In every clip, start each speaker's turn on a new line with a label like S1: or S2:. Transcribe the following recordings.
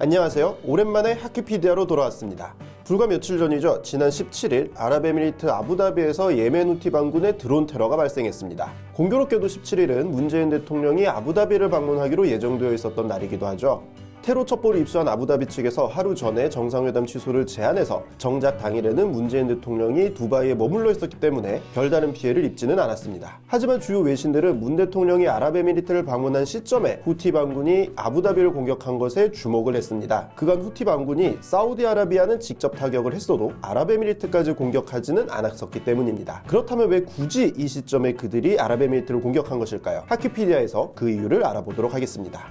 S1: 안녕하세요. 오랜만에 하키피디아로 돌아왔습니다. 불과 며칠 전이죠. 지난 17일 아랍에미리트 아부다비에서 예멘 후티 반군의 드론 테러가 발생했습니다. 공교롭게도 17일은 문재인 대통령이 아부다비를 방문하기로 예정되어 있었던 날이기도 하죠. 테러 첩보를 입수한 아부다비 측에서 하루 전에 정상회담 취소를 제안해서 정작 당일에는 문재인 대통령이 두바이에 머물러 있었기 때문에 별다른 피해를 입지는 않았습니다. 하지만 주요 외신들은 문 대통령이 아랍에미리트를 방문한 시점에 후티 반군이 아부다비를 공격한 것에 주목을 했습니다. 그간 후티 반군이 사우디아라비아는 직접 타격을 했어도 아랍에미리트까지 공격하지는 않았었기 때문입니다. 그렇다면 왜 굳이 이 시점에 그들이 아랍에미리트를 공격한 것일까요? 하키피디아에서 그 이유를 알아보도록 하겠습니다.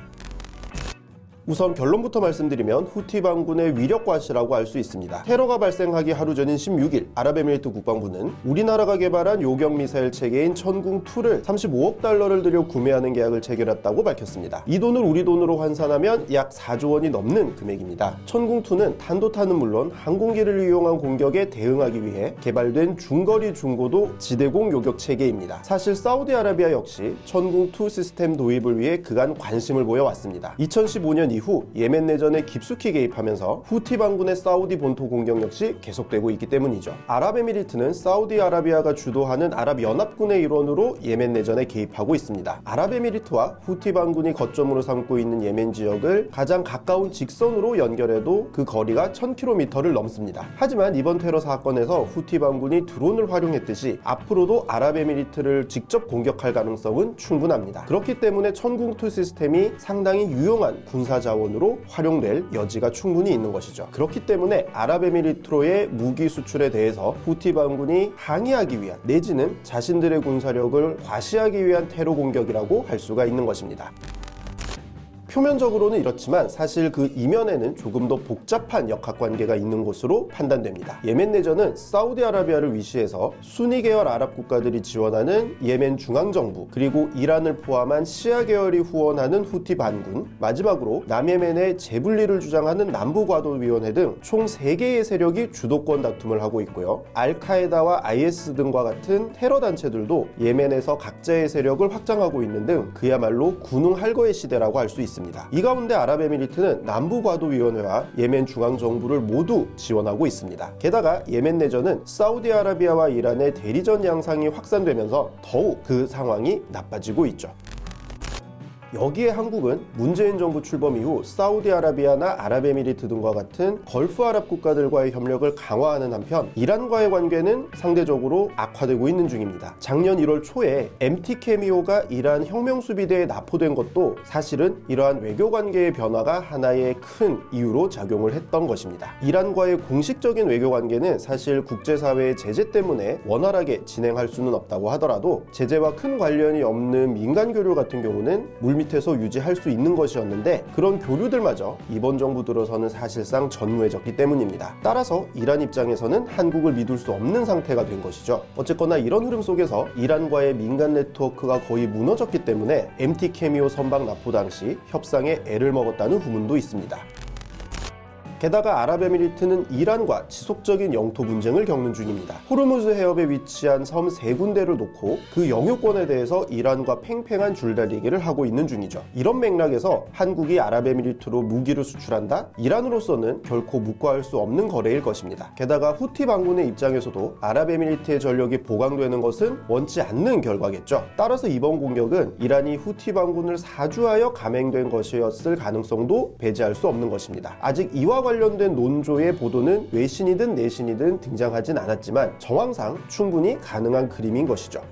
S1: 우선 결론부터 말씀드리면 후티 반군의 위력 과시라고 할 수 있습니다. 테러가 발생하기 하루 전인 16일 아랍에미리트 국방부는 우리나라가 개발한 요격 미사일 체계인 천궁2를 35억 달러를 들여 구매하는 계약을 체결했다고 밝혔습니다. 이 돈을 우리 돈으로 환산하면 약 4조 원이 넘는 금액입니다. 천궁2는 탄도탄은 물론 항공기를 이용한 공격에 대응하기 위해 개발된 중거리 중고도 지대공 요격 체계입니다. 사실 사우디아라비아 역시 천궁2 시스템 도입을 위해 그간 관심을 보여왔습니다. 2015년 이후 예멘 내전에 깊숙이 개입하면서 후티 반군의 사우디 본토 공격 역시 계속되고 있기 때문이죠. 아랍에미리트는 사우디아라비아가 주도하는 아랍연합군의 일원으로 예멘 내전에 개입하고 있습니다. 아랍에미리트와 후티 반군이 거점으로 삼고 있는 예멘 지역을 가장 가까운 직선으로 연결해도 그 거리가 1000km를 넘습니다. 하지만 이번 테러 사건에서 후티 반군이 드론을 활용했듯이 앞으로도 아랍에미리트를 직접 공격할 가능성은 충분합니다. 그렇기 때문에 천궁2 시스템이 상당히 유용한 군사 자원으로 활용될 여지가 충분히 있는 것이죠. 그렇기 때문에 아랍에미리트로의 무기 수출에 대해서 후티 반군이 항의하기 위한 내지는 자신들의 군사력을 과시하기 위한 테러 공격이라고 할 수가 있는 것입니다. 표면적으로는 이렇지만 사실 그 이면에는 조금 더 복잡한 역학관계가 있는 것으로 판단됩니다. 예멘 내전은 사우디아라비아를 위시해서 수니 계열 아랍 국가들이 지원하는 예멘 중앙정부, 그리고 이란을 포함한 시아 계열이 후원하는 후티 반군, 마지막으로 남예멘의 재분리를 주장하는 남부과도위원회 등 총 3개의 세력이 주도권 다툼을 하고 있고요. 알카에다와 IS 등과 같은 테러 단체들도 예멘에서 각자의 세력을 확장하고 있는 등 그야말로 군웅할거의 시대라고 할 수 있습니다. 이 가운데 아랍에미리트는 남부과도위원회와 예멘 중앙정부를 모두 지원하고 있습니다. 게다가 예멘 내전은 사우디아라비아와 이란의 대리전 양상이 확산되면서 더욱 그 상황이 나빠지고 있죠. 여기에 한국은 문재인 정부 출범 이후 사우디아라비아나 아랍에미리트 등과 같은 걸프 아랍 국가들과의 협력을 강화하는 한편 이란과의 관계는 상대적으로 악화되고 있는 중입니다. 작년 1월 초에 MT 케미오가 이란 혁명수비대에 납포된 것도 사실은 이러한 외교관계의 변화가 하나의 큰 이유로 작용을 했던 것입니다. 이란과의 공식적인 외교관계는 사실 국제사회의 제재 때문에 원활하게 진행할 수는 없다고 하더라도 제재와 큰 관련이 없는 민간 교류 같은 경우는 밑에서 유지할 수 있는 것이었는데 그런 교류들마저 이번 정부 들어서는 사실상 전무해졌기 때문입니다. 따라서 이란 입장에서는 한국을 믿을 수 없는 상태가 된 것이죠. 어쨌거나 이런 흐름 속에서 이란과의 민간 네트워크가 거의 무너졌기 때문에 MT 케미오 선박 납포 당시 협상에 애를 먹었다는 후문도 있습니다. 게다가 아랍에미리트는 이란과 지속적인 영토 분쟁을 겪는 중입니다. 호르무즈 해협에 위치한 섬 3군데를 놓고 그 영유권에 대해서 이란과 팽팽한 줄다리기를 하고 있는 중이죠. 이런 맥락에서 한국이 아랍에미리트로 무기를 수출한다? 이란으로서는 결코 묵과할 수 없는 거래일 것입니다. 게다가 후티 반군의 입장에서도 아랍에미리트의 전력이 보강되는 것은 원치 않는 결과겠죠. 따라서 이번 공격은 이란이 후티 반군을 사주하여 감행된 것이었을 가능성도 배제할 수 없는 것입니다. 아직 이와 관련된 논조의 보도는 외신이든 내신이든 등장하진 않았지만 정황상 충분히 가능한 그림인 것이죠.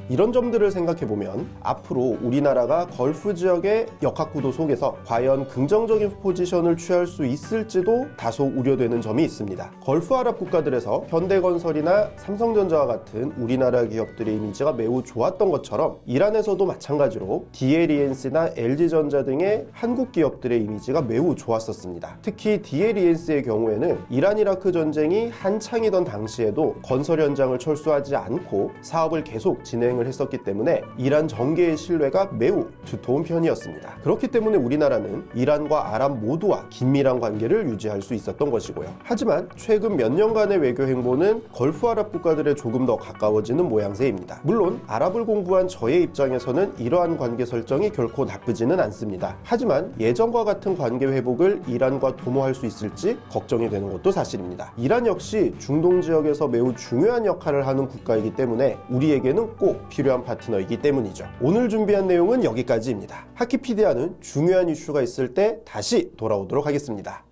S1: 이런 점들을 생각해보면 앞으로 우리나라가 걸프 지역의 역학구도 속에서 과연 긍정적인 포지션을 취할 수 있을지도 다소 우려되는 점이 있습니다. 걸프 아랍 국가들에서 현대건설이나 삼성전자와 같은 우리나라 기업들의 이미지가 매우 좋았던 것처럼 이란에서도 마찬가지로 DLENC나 LG전자 등의 한국 기업들의 이미지가 매우 좋았었습니다. 특히 DLENC의 경우에는 이란 이라크 전쟁이 한창이던 당시에도 건설 현장을 철수하지 않고 사업을 계속 진행 진행을 했었기 때문에 이란 정계의 신뢰가 매우 두터운 편이었습니다. 그렇기 때문에 우리나라는 이란과 아랍 모두와 긴밀한 관계를 유지할 수 있었던 것이고요. 하지만 최근 몇 년간의 외교 행보는 걸프 아랍 국가들에 조금 더 가까워지는 모양새입니다. 물론 아랍을 공부한 저의 입장에서는 이러한 관계 설정이 결코 나쁘지는 않습니다. 하지만 예전과 같은 관계 회복을 이란과 도모할 수 있을지 걱정이 되는 것도 사실입니다. 이란 역시 중동 지역에서 매우 중요한 역할을 하는 국가이기 때문에 우리에게는 꼭 필요한 파트너이기 때문이죠. 오늘 준비한 내용은 여기까지입니다. 하키피디아는 중요한 이슈가 있을 때 다시 돌아오도록 하겠습니다.